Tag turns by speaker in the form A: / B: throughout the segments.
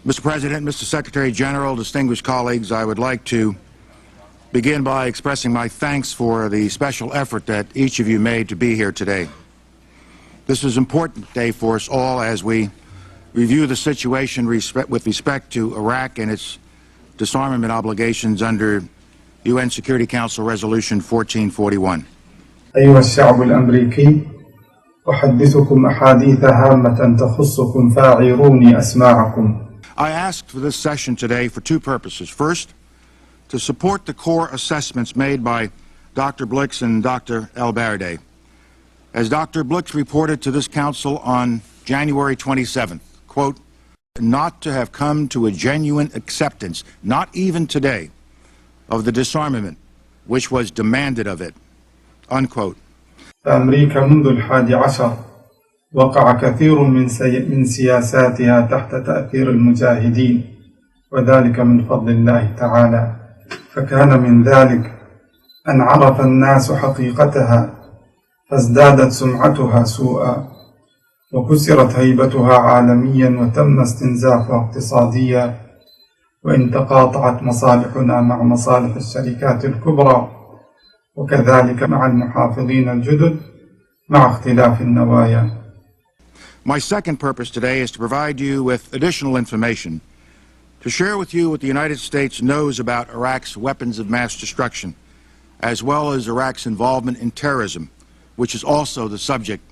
A: Mr. President, Mr. Secretary General, distinguished colleagues, I would like to begin by expressing my thanks for the special effort that each of you made to be here today. This is an important day for us all as we review the situation with respect to Iraq and its disarmament obligations under UN Security Council Resolution 1441.
B: أيها الشعب الأمريكي، أحدثكم أحاديث هامة تخصكم فاعروني أسماعكم.
A: I asked for this session today for two purposes. First, to support the core assessments made by Dr. Blix and Dr. El-Baradei. As Dr. Blix reported to this council on January 27th, quote, not to have come to a genuine acceptance, not even today, of the disarmament which was demanded of it, unquote.
B: أمريكا منذ 11 وقع كثير من سياساتها تحت تأثير المجاهدين، وذلك من فضل الله تعالى. فكان من ذلك أن عرف الناس حقيقتها فازدادت سمعتها سوءا، وكسرت هيبتها عالميا، وتم استنزافها اقتصاديا، وإن تقاطعت مصالحنا مع مصالح الشركات الكبرى، وكذلك مع المحافظين الجدد مع اختلاف النوايا.
A: My second purpose today is to provide you with additional information to share with you what the United States knows about Iraq's weapons of mass destruction, as well as Iraq's involvement in terrorism, which is also the subject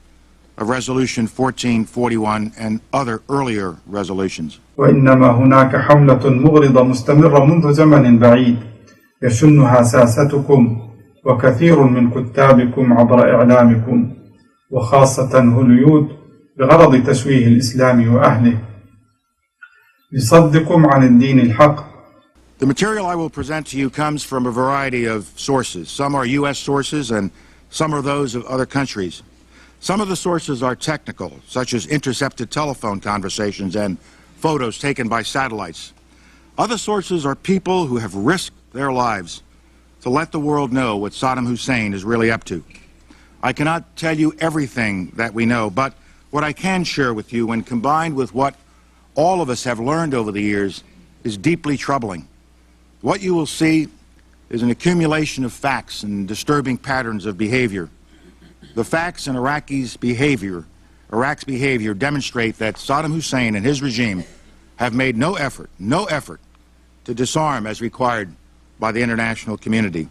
A: of Resolution 1441 and other earlier resolutions.
B: وإنما هناك حملة مغرضة مستمرة منذ زمن بعيد يشنها ساستكم وكثير من كتابكم عبر إعلامكم، وخاصة هوليود، بغرض تشويه الإسلام وأهله لصدكم عن الدين الحق.
A: The material I will present to you comes from a variety of sources. Some are U.S. sources and some are those of other countries. Some of the sources are technical, such as intercepted telephone conversations and photos taken by satellites. Other sources are people who have risked their lives to let the world know what Saddam Hussein is really up to. I cannot tell you everything that we know, but what I can share with you, when combined with what all of us have learned over the years, is deeply troubling. What you will see is an accumulation of facts and disturbing patterns of behavior. The facts in Iraq's behavior demonstrate that Saddam Hussein and his regime have made no effort to disarm as required by the international community.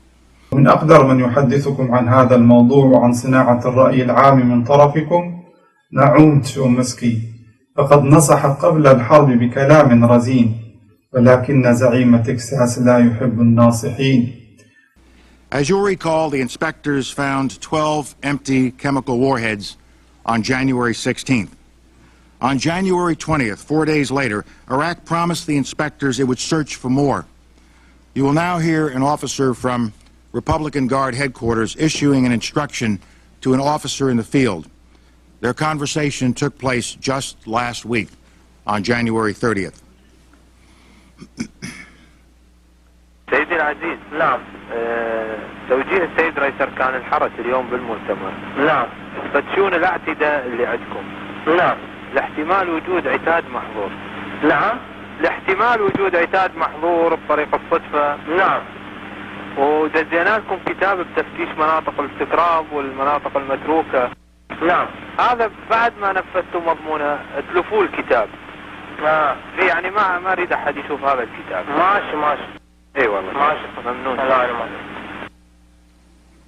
B: من أقدر من يحدثكم عن هذا الموضوع وعن صناعة الرأي العام من طرفكم نعوم تشومسكي، فقد نصح قبل الحرب بكلام رزين، ولكن زعيم تكساس لا يحب الناصحين.
A: As you'll recall, the inspectors found 12 empty chemical warheads on January 16th. On January 20th, 4 days later, Iraq promised the inspectors it would search for more. You will now hear an officer from Republican Guard headquarters issuing an instruction to an officer in the field. Their conversation took place just last week on January 30th.
C: سيدي العزيز، نعم. توجيه السيد رئيس أركان الحرس اليوم بالمؤتمر، نعم، تفتشون الاعتداء اللي عندكم، نعم، لاحتمال وجود عتاد محظور، نعم، لاحتمال وجود عتاد محظور بطريق الصدفة، نعم، ودزينا لكم كتاب بتفتيش مناطق الاستقراب والمناطق المتروكة، نعم، هذا بعد ما نفذتوا مضمونه تلفوا الكتاب، يعني ما أريد أحد يشوف هذا الكتاب. ماشي. اي والله ماشي، ممنون.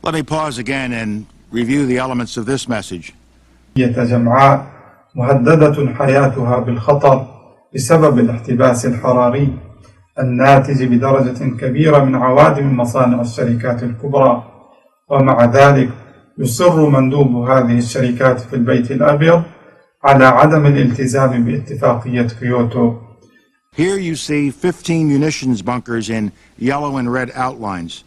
A: Let me pause again and review the elements of this message.
B: جمعاء مهددة حياتها بالخطر بسبب الاحتباس الحراري الناتج بدرجة كبيرة من عوادم مصانع الشركات الكبرى، ومع ذلك يصر مندوب هذه الشركات في البيت الأبيض على عدم الالتزام باتفاقية كيوتو.
A: Here you see 15 munitions bunkers in yellow and red outlines.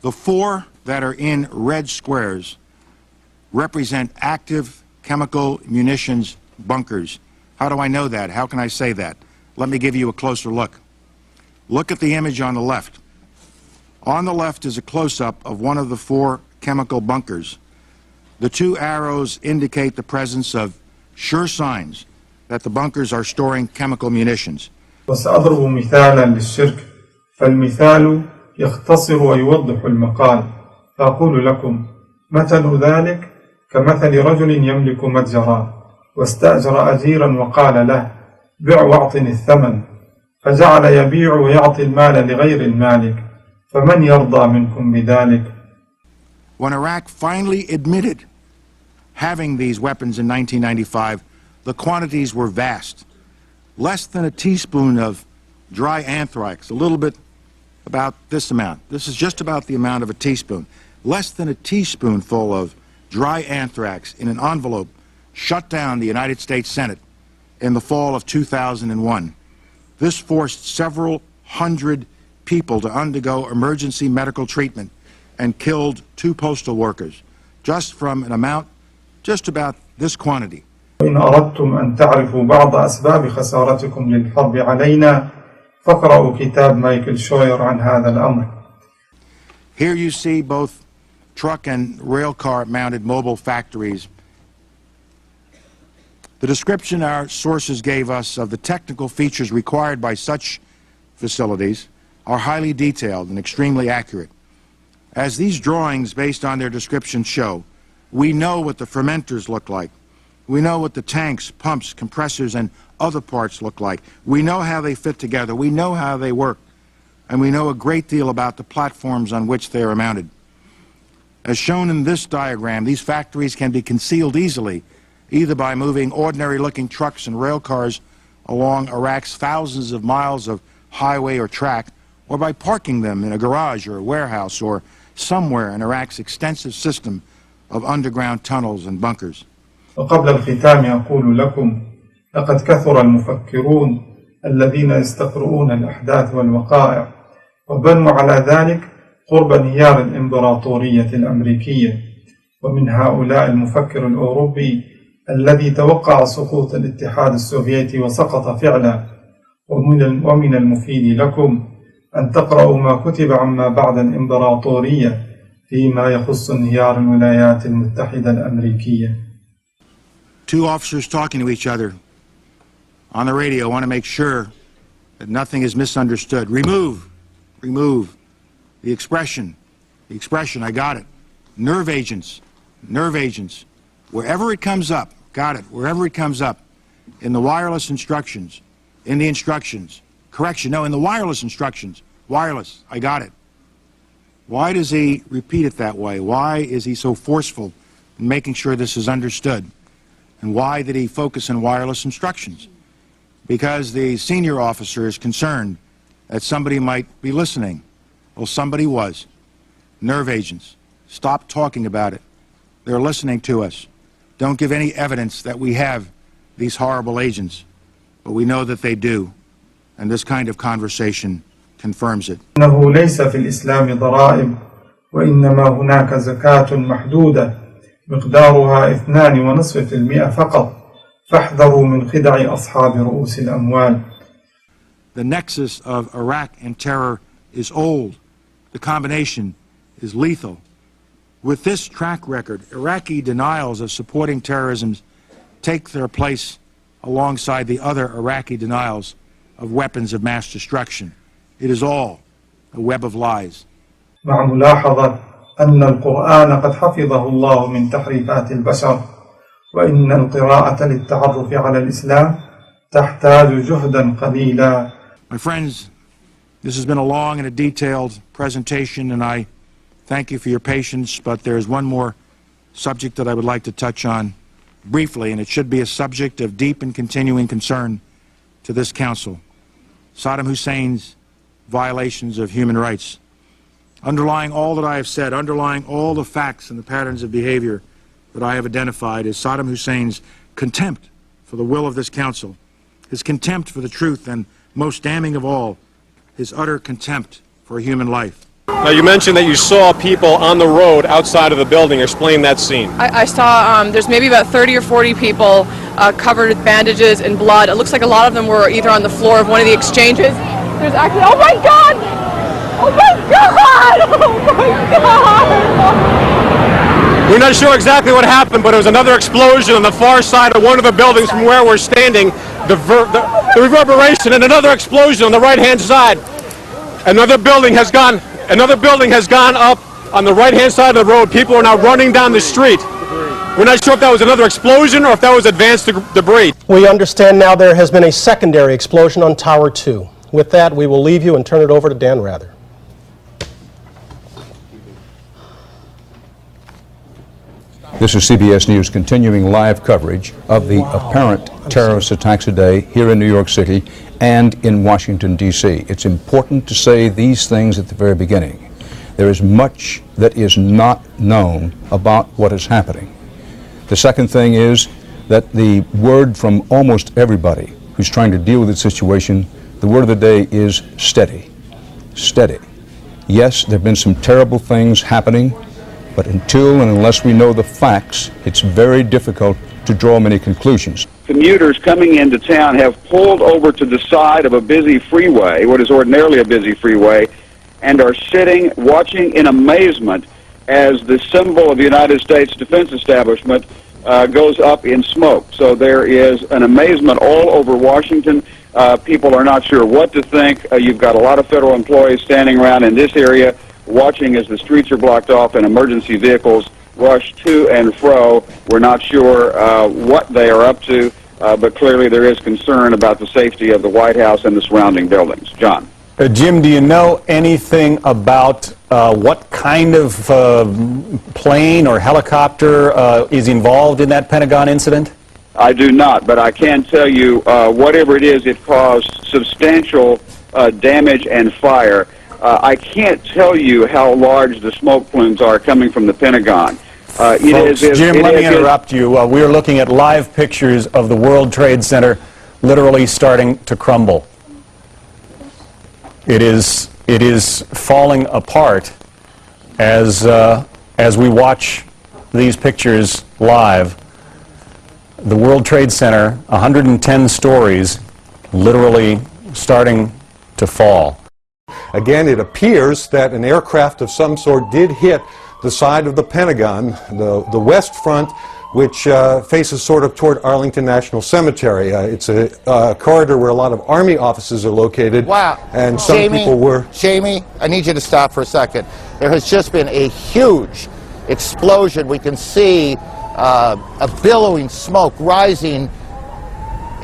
A: The 4 that are in red squares represent active chemical munitions bunkers. How do I know that? How can I say that? Let me give you a closer look. Look at the image on the left. On the left is a close-up of one of the 4 chemical bunkers. The 2 arrows indicate the presence of sure signs that the bunkers are storing chemical munitions.
B: وسأضرب مثالا للشرك، فالمثال يختصر ويوضح المقال، فأقول لكم مثل ذلك كمثل رجل يملك متجرا واستأجر أجيرا وقال له: بع واعطني الثمن، فجعل يبيع ويعطي المال لغير المالك، فمن يرضى منكم بذلك؟
A: When Iraq finally admitted having these weapons in 1995, the quantities were vast. Less than a teaspoon of dry anthrax, a little bit about this amount. This is just about the amount of a teaspoon. Less than a teaspoonful of dry anthrax in an envelope shut down the United States Senate in the fall of 2001. This forced several hundred people to undergo emergency medical treatment and killed 2 postal workers, just from an amount just about this quantity.
B: وإن أردتم أن تعرفوا بعض أسباب خسارتكم للحرب علينا فاقرأوا كتاب مايكل شوير عن هذا الأمر.
A: Here you see both truck and rail car mounted mobile factories. The description our sources gave us of the technical features required by such facilities are highly detailed and extremely accurate. As these drawings based on their description show, we know what the fermenters look like. We know what the tanks, pumps, compressors, and other parts look like. We know how they fit together. We know how they work. And we know a great deal about the platforms on which they are mounted. As shown in this diagram, these factories can be concealed easily, either by moving ordinary-looking trucks and rail cars along Iraq's thousands of miles of highway or track, or by parking them in a garage or a warehouse or somewhere in Iraq's extensive system of underground tunnels and bunkers.
B: وقبل الختام أقول لكم: لقد كثر المفكرون الذين يستقرؤون الأحداث والوقائع وبنوا على ذلك قرب انهيار الإمبراطورية الأمريكية، ومن هؤلاء المفكر الأوروبي الذي توقع سقوط الاتحاد السوفيتي وسقط فعلا. ومن المفيد لكم أن تقرأوا ما كتب عما بعد الإمبراطورية فيما يخص انهيار الولايات المتحدة الأمريكية.
A: 2 officers talking to each other on the radio want to make sure that nothing is misunderstood. Remove the expression, I got it. Nerve agents, wherever it comes up, got it, wherever it comes up, in the wireless instructions, in the instructions, correction, no, in the wireless instructions, wireless, I got it. Why does he repeat it that way? Why is he so forceful in making sure this is understood? And why did he focus on wireless instructions? Because the senior officer is concerned that somebody might be listening. Well, somebody was. Nerve agents. Stop talking about it. They're listening to us. Don't give any evidence that we have these horrible agents. But we know that they do. And this kind of conversation confirms it.
B: إنه ليس في الإسلام ضرائب، وإنما هناك زكاة محدودة مقدارها 2.5% فقط، فاحذروا من خدع أصحاب رؤوس الأموال.
A: The nexus of Iraq and terror is old. The combination is lethal. With this track record, Iraqi denials of supporting terrorism take their place alongside the other Iraqi denials of weapons of mass destruction. It is all a web of lies.
B: مع ملاحظة أن القرآن قد حفظه الله من تحريفات البشر، وإن القراءة للتعرف على الإسلام تحتاج جهدا قليلا.
A: My friends, this has been a long and a detailed presentation, and I thank you for your patience, but there is one more subject that I would like to touch on briefly, and it should be a subject of deep and continuing concern to this Council: Saddam Hussein's violations of human rights. Underlying all that I have said, underlying all the facts and the patterns of behavior that I have identified, is Saddam Hussein's contempt for the will of this Council, his contempt for the truth, and most damning of all, his utter contempt for human life.
D: Now, you mentioned that you saw people on the road outside of the building. Explain that scene.
E: I saw there's maybe about 30 or 40 people covered with bandages and blood. It looks like a lot of them were either on the floor of one of the exchanges. There's actually, oh my God! Oh my God! Oh my God!
D: We're not sure exactly what happened, but it was another explosion on the far side of one of the buildings from where we're standing. the reverberation and another explosion on the right-hand side. Another building has gone up on the right-hand side of the road. People are now running down the street. We're not sure if that was another explosion or if that was advanced debris.
F: We understand now there has been a secondary explosion on Tower 2. With that, we will leave you and turn it over to Dan Rather.
G: This is CBS News continuing live coverage of the apparent terrorist attacks today here in New York City and in Washington, D.C. It's important to say these things at the very beginning. There is much that is not known about what is happening. The second thing is that the word from almost everybody who's trying to deal with the situation, the word of the day is steady. Steady. Yes, there have been some terrible things happening, but until and unless we know the facts, it's very difficult to draw many conclusions.
H: Commuters coming into town have pulled over to the side of a busy freeway, what is ordinarily a busy freeway, and are sitting, watching in amazement as the symbol of the United States Defense Establishment goes up in smoke. So there is an amazement all over Washington. People are not sure what to think. You've got a lot of federal employees standing around in this area watching as the streets are blocked off and emergency vehicles rush to and fro. We're not sure what they are up to, but clearly there is concern about the safety of the White House and the surrounding buildings. John.
I: Jim, do you know anything about what kind of plane or helicopter is involved in that Pentagon incident?
H: I do not, but I can tell you whatever it is, it caused substantial damage and fire. I can't tell you how large the smoke plumes are coming from the Pentagon.
I: Folks, Jim, let me interrupt you. We're looking at live pictures of the World Trade Center literally starting to crumble. It is falling apart as we watch these pictures live. The World Trade Center, 110 stories, literally starting to fall.
J: Again, it appears that an aircraft of some sort did hit the side of the Pentagon, the west front, which faces sort of toward Arlington National Cemetery. It's a corridor where a lot of Army offices are located.
K: Wow.
J: And some people were...
K: Jamie, I need you to stop for a second. There has just been a huge explosion. We can see a billowing smoke rising,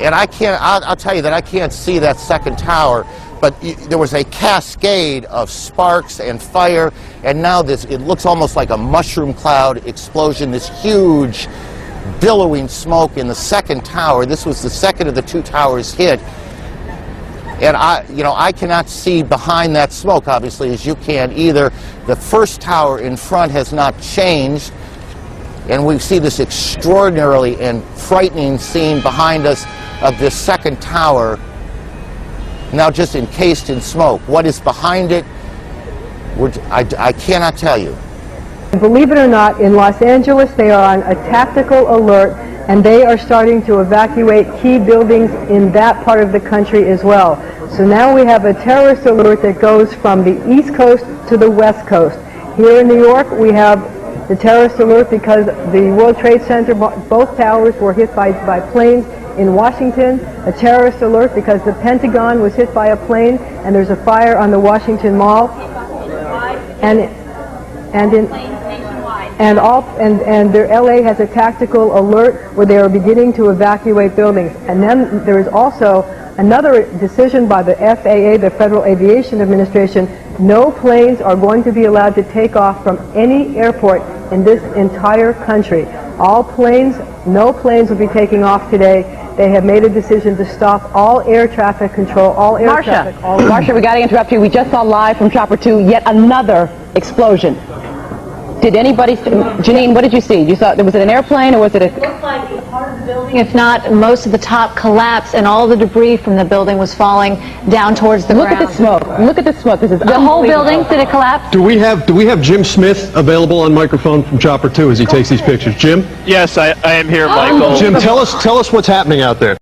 K: and I'll tell you that I can't see that second tower, but there was a cascade of sparks and fire, and now it looks almost like a mushroom cloud explosion, this huge billowing smoke in the second tower. This was the second of the two towers hit, and I cannot see behind that smoke, obviously, as you can either. The first tower in front has not changed, and we see this extraordinarily and frightening scene behind us of this second tower, now just encased in smoke. What is behind it, I cannot tell you.
L: Believe it or not, in Los Angeles, they are on a tactical alert, and they are starting to evacuate key buildings in that part of the country as well. So now we have a terrorist alert that goes from the East Coast to the West Coast. Here in New York, we have the terrorist alert because the World Trade Center, both towers were hit by planes. In Washington, a terrorist alert because the Pentagon was hit by a plane and there's a fire on the Washington Mall. And LA has a tactical alert where they are beginning to evacuate buildings. And then there is also another decision by the FAA, the Federal Aviation Administration. No planes are going to be allowed to take off from any airport in this entire country. No planes will be taking off today. They have made a decision to stop all air traffic control, all air traffic.
M: Marsha, we got to interrupt you. We just saw live from Chopper 2 yet another explosion. Did anybody, Janine, what did you see? You saw, was it an airplane or was it a...
N: It looked like a part of the building, if not most of the top collapsed, and all the debris from the building was falling down towards the ground.
M: Look at the smoke. Look at the smoke. This is
N: the whole building, did it collapse?
O: Do we have Jim Smith available on microphone from Chopper 2 as he takes these pictures? Jim?
C: Yes, I am here, Michael.
O: Jim, tell us what's happening out there.